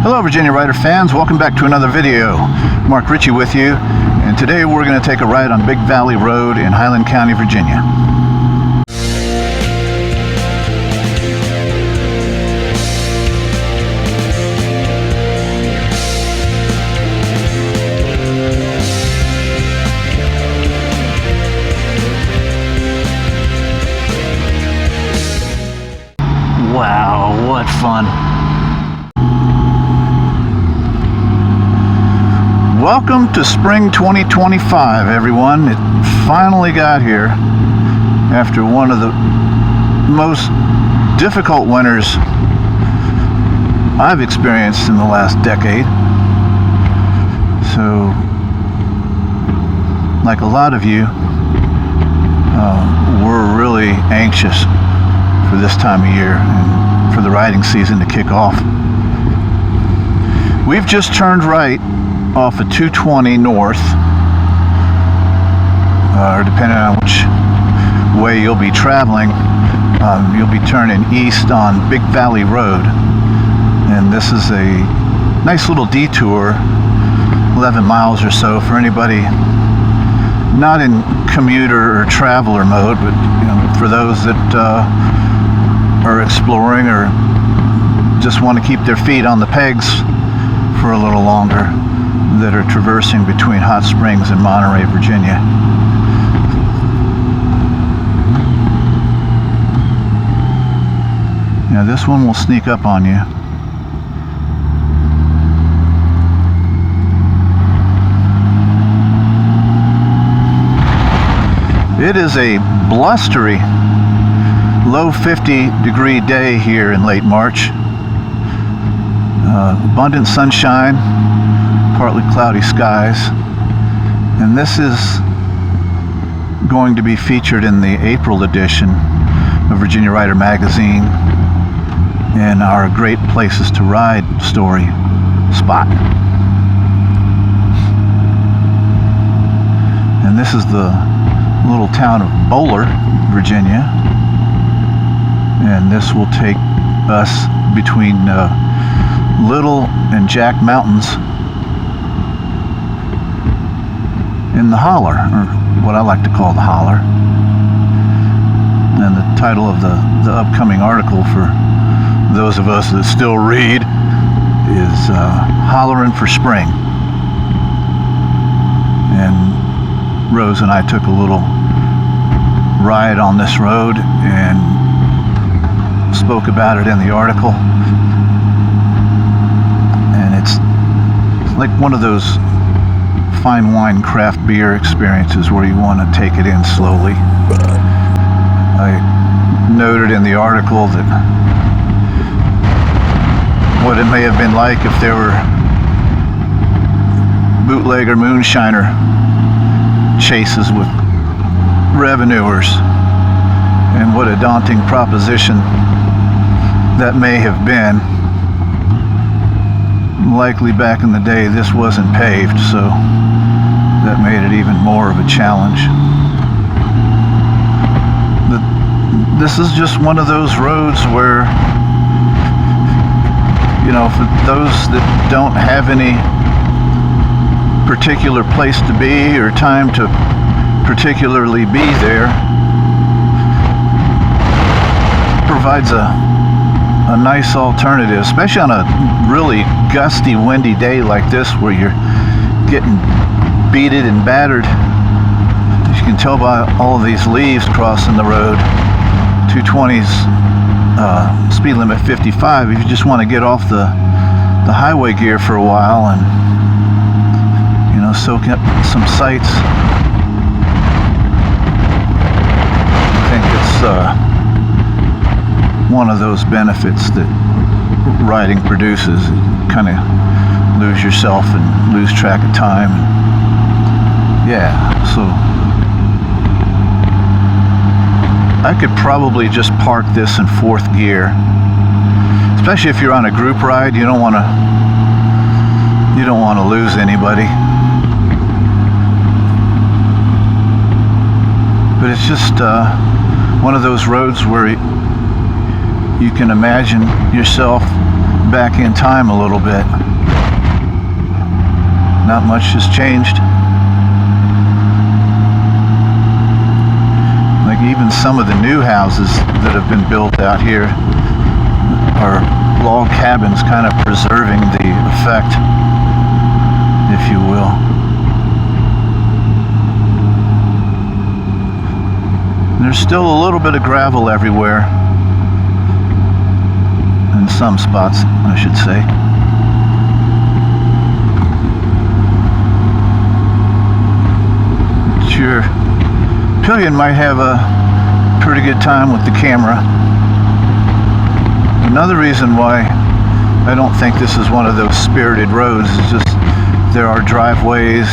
Hello Virginia Rider fans, welcome back to another video. Mark Ritchie with you, and today we're going to take a ride on Big Valley Road in Highland County, Virginia. Wow, what fun. Welcome to spring 2025, everyone. It finally got here after one of the most difficult winters I've experienced in the last decade. So, like a lot of you, we're really anxious for this time of year and for the riding season to kick off. We've just turned right off of 220 north, or depending on which way you'll be traveling, you'll be turning east on Big Valley Road, and this is a nice little detour, 11 miles or so for anybody not in commuter or traveler mode, but for those that are exploring or just want to keep their feet on the pegs for a little longer, that are traversing between Hot Springs and Monterey, Virginia. Now this one will sneak up on you. It is a blustery, low 50-degree day here in late March. Abundant sunshine, partly cloudy skies, and this is going to be featured in the April edition of Virginia Rider Magazine in our Great Places to Ride story spot. And this is the little town of Bowler, Virginia, and this will take us between Little and Jack Mountains in the holler, or what I like to call the holler. And the title of the upcoming article, for those of us that still read, is Hollering for Spring. And Rose and I took a little ride on this road and spoke about it in the article. And it's like one of those fine wine craft beer experiences where you want to take it in slowly. I noted in the article that what it may have been like if there were bootlegger moonshiner chases with revenuers, and what a daunting proposition that may have been. Likely back in the day this wasn't paved, so that made it even more of a challenge. This is just one of those roads where, for those that don't have any particular place to be or time to particularly be there, provides a nice alternative, especially on a really gusty, windy day like this where you're getting beated and battered. As you can tell by all of these leaves crossing the road. 220's speed limit 55. If you just want to get off the highway gear for a while and soak up some sights, I think it's one of those benefits that riding produces. You kind of lose yourself and lose track of time. Yeah, so I could probably just park this in fourth gear, especially if you're on a group ride. You don't want to lose anybody. But it's just one of those roads where you can imagine yourself back in time a little bit. Not much has changed. Like even some of the new houses that have been built out here are log cabins, kind of preserving the effect, if you will. There's still a little bit of gravel everywhere. In some spots, I should say. Your pillion might have a pretty good time with the camera. Another reason why I don't think this is one of those spirited roads is just there are driveways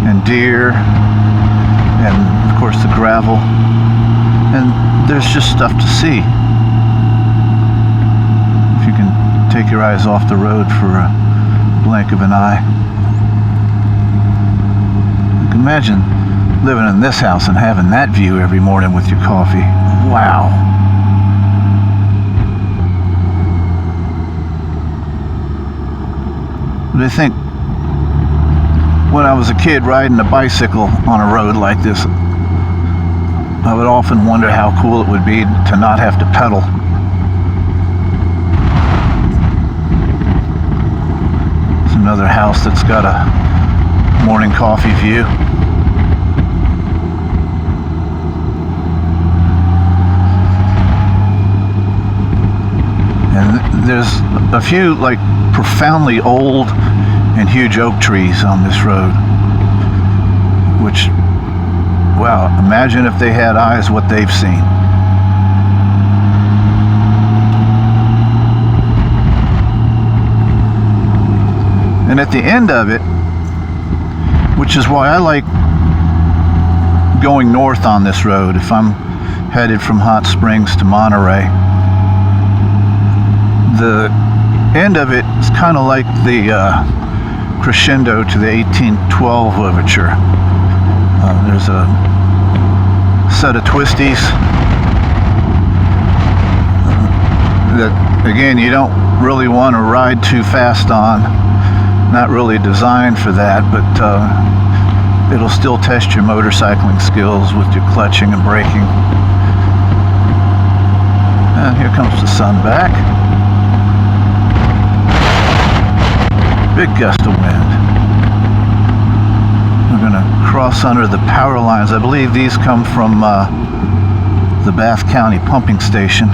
and deer and of course the gravel, and there's just stuff to see. If you can take your eyes off the road for a blink of an eye. You can imagine living in this house and having that view every morning with your coffee. Wow. But I think when I was a kid riding a bicycle on a road like this, I would often wonder how cool it would be to not have to pedal. It's another house that's got a morning coffee view. And there's a few like profoundly old and huge oak trees on this road, which, wow, imagine if they had eyes what they've seen. And at the end of it, which is why I like going north on this road if I'm headed from Hot Springs to Monterey, the end of it is kind of like the crescendo to the 1812 overture. There's a set of twisties that, again, you don't really want to ride too fast on. Not really designed for that, but it'll still test your motorcycling skills with your clutching and braking. And here comes the sun back. Big gust of wind. We're going to cross under the power lines. I believe these come from the Bath County pumping station.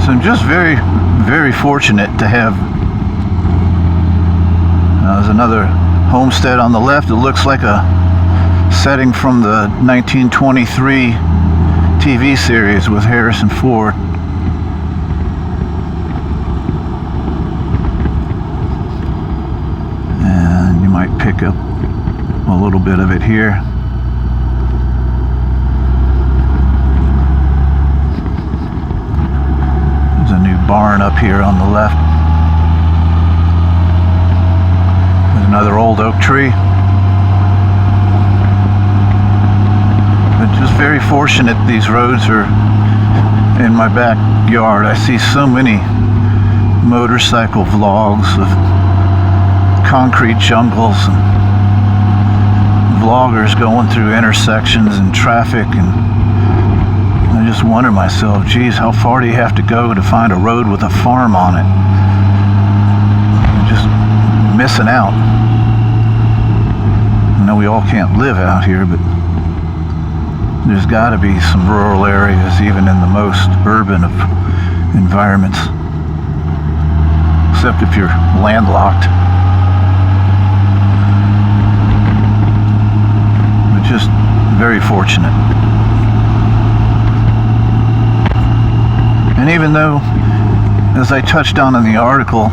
So I'm just very, very fortunate to have there's another homestead on the left. It looks like a setting from the 1923 TV series with Harrison Ford. And you might pick up a little bit of it here. There's a new barn up here on the left. There's another old oak tree. Just very fortunate these roads are in my backyard. I see so many motorcycle vlogs of concrete jungles and vloggers going through intersections and traffic, and I just wonder myself, geez, how far do you have to go to find a road with a farm on it? You're just missing out. I know we all can't live out here, but there's got to be some rural areas, even in the most urban of environments. Except if you're landlocked. But just very fortunate. And even though, as I touched on in the article,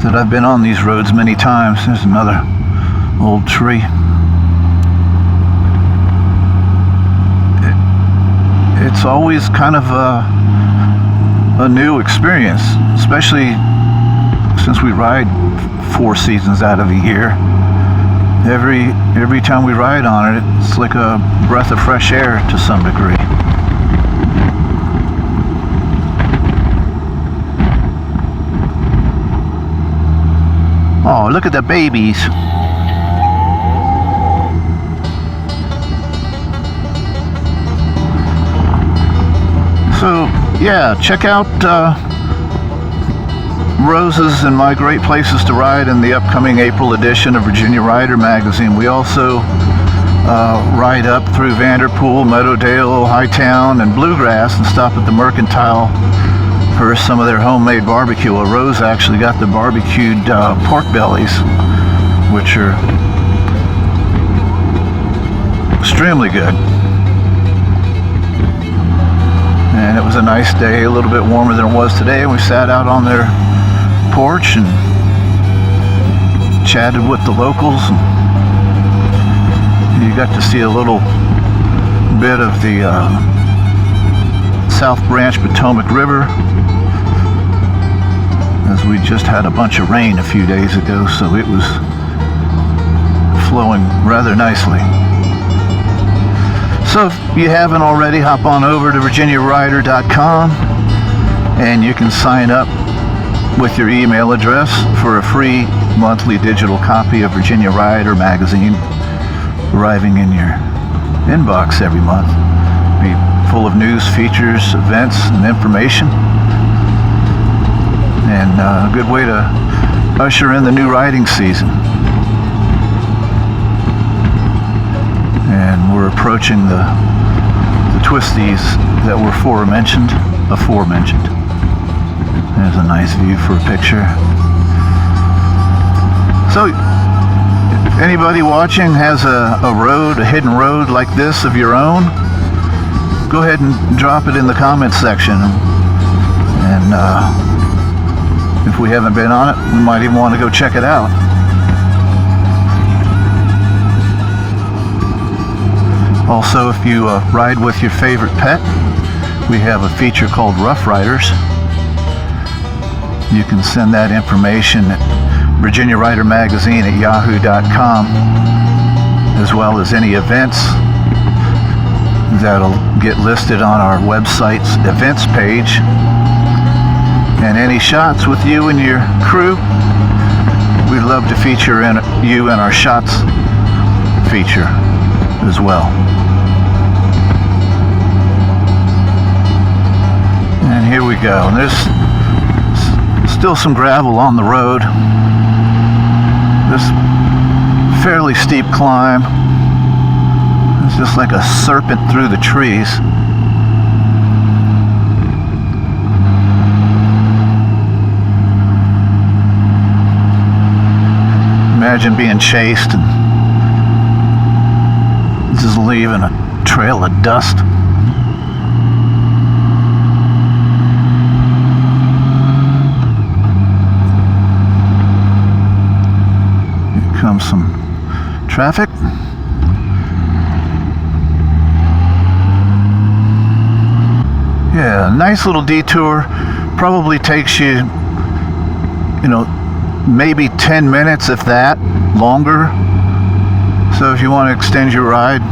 that I've been on these roads many times, there's another old tree. It's always kind of a new experience, especially since we ride 4 seasons out of the year. Every time we ride on it, it's like a breath of fresh air to some degree. Oh, look at the babies. So, yeah, check out Rose's and my great places to ride in the upcoming April edition of Virginia Rider Magazine. We also ride up through Vanderpool, Meadowdale, Hightown, and Bluegrass and stop at the Mercantile for some of their homemade barbecue. Well, Rose actually got the barbecued pork bellies, which are extremely good. And it was a nice day, a little bit warmer than it was today, and we sat out on their porch and chatted with the locals, and you got to see a little bit of the South Branch Potomac River, as we just had a bunch of rain a few days ago, so it was flowing rather nicely. So if you haven't already, hop on over to VirginiaRider.com and you can sign up with your email address for a free monthly digital copy of Virginia Rider Magazine arriving in your inbox every month. Be full of news, features, events, and information, and a good way to usher in the new riding season. And we're approaching the twisties that were aforementioned. There's a nice view for a picture. So, if anybody watching has a hidden road like this of your own, go ahead and drop it in the comments section. And if we haven't been on it, we might even want to go check it out. Also, if you ride with your favorite pet, we have a feature called Ruff Riders. You can send that information at VirginiaRiderMagazine@yahoo.com, as well as any events that'll get listed on our website's events page, and any shots with you and your crew. We'd love to feature you in our SHOTZ feature as well. And here we go. And there's still some gravel on the road. This fairly steep climb. It's just like a serpent through the trees. Imagine being chased and just leaving a trail of dust. Here comes some traffic. Yeah, nice little detour. Probably takes you, maybe 10 minutes, if that, longer. So if you want to extend your ride,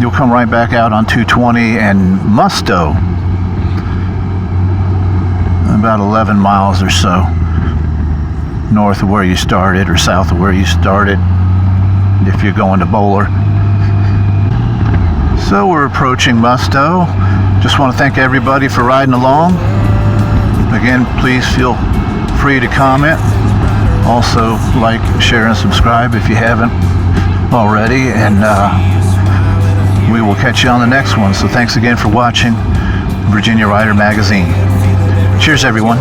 you'll come right back out on 220 and Musto, about 11 miles or so north of where you started, or south of where you started if you're going to Bowler. So we're approaching Musto. Just want to thank everybody for riding along. Again, please feel free to comment. Also, like, share, and subscribe if you haven't already. And we will catch you on the next one. So thanks again for watching Virginia Rider Magazine. Cheers, everyone.